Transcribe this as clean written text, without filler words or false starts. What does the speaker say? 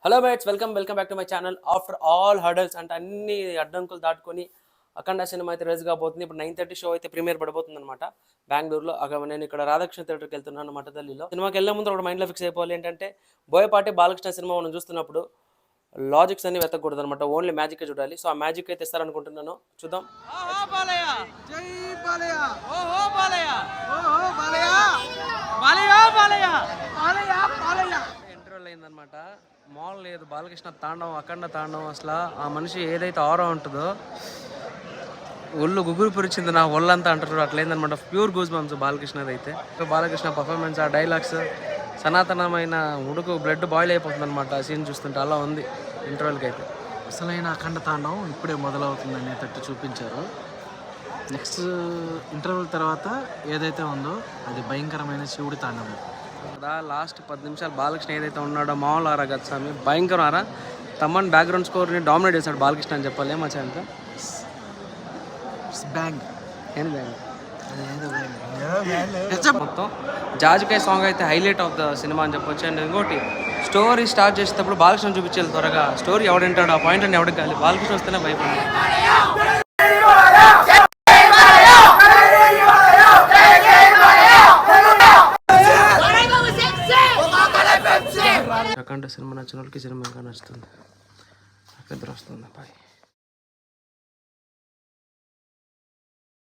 Hello mates, welcome back to my channel. After all hurdles అంటే అన్ని అడ్డంకులు దాటుకొని అఖండ సినిమా అయితే రిలీజ్ కాబోతుంది. ఇప్పుడు 9:30 షో అయితే ప్రీమియర్ పడబోతుంది అనమాట బెంగళూరులో. నేను ఇక్కడ రాధాకృష్ణ థియేటర్కి వెళ్తున్నాను మఠదల్లిలో. సినిమాకి వెళ్ళే ముందు ఒక మైండ్లో ఫిక్స్ అయిపోవాలి ఏంటంటే, బోయపాటి బాలకృష్ణ సినిమా మనం చూస్తున్నప్పుడు లాజిక్స్ అన్ని వెతకూడదు అనమాట, ఓన్లీ మ్యాజిక్ చూడాలి. సో ఆ మ్యాజిక్ అయితే ఇస్తారనుకుంటున్నాను, చూద్దాం. ఇంటర్వెల్ అయిందనమాట, మాల్ లేదు, బాలకృష్ణ తాండవం, అఖండ తాండవం. అసలు ఆ మనిషి ఏదైతే ఆరో ఉంటుందో ఒళ్ళు గుగురు పురిచింది నా ఒళ్ళంతా అంటారు, అట్లయిందనమాట. ప్యూర్ గూస్ బంప్స్ బాలకృష్ణది అయితే. బాలకృష్ణ పర్ఫార్మెన్స్, ఆ డైలాగ్స్, సనాతనమైన ఉడుకు బ్లడ్ బాయిల్ అయిపోతుంది అనమాట ఆ సీన్ చూస్తుంటే. అలా ఉంది ఇంటర్వెల్కి అయితే. అసలైన అఖండ తాండవం ఇప్పుడే మొదలవుతుంది అనేటట్టు చూపించారు. నెక్స్ట్ ఇంటర్వెల్ తర్వాత ఏదైతే ఉందో అది భయంకరమైన శివుడి తాండవం. లాస్ట్ 10 నిమిషాలు బాలకృష్ణ ఏదైతే ఉన్నాడో మామూలు ఆరా గత స్వామి, భయంకరం ఆరా. తమ్మన్ బ్యాక్గ్రౌండ్ స్కోర్ని డామినేట్ చేశాడు బాలకృష్ణ అని చెప్పాలి. ఏమచ్చా అంత బ్యాంగ్ మొత్తం జాజికాయ సాంగ్ అయితే హైలైట్ ఆఫ్ ద సినిమా అని చెప్పొచ్చు. అండ్ ఇంకోటి, స్టోరీ స్టార్ట్ చేసేటప్పుడు బాలకృష్ణ చూపించాలి త్వరగా. స్టోరీ ఎవడంటాడు, ఆ పాయింట్ అని ఎవరికి కాదు, బాలకృష్ణ వస్తేనే భయపడాలి. అఖండ సినిమా నచ్చిన వాళ్ళకి సినిమా ఇంకా నచ్చుతుంది. నాకు నిద్ర వస్తుంది. బాయ్.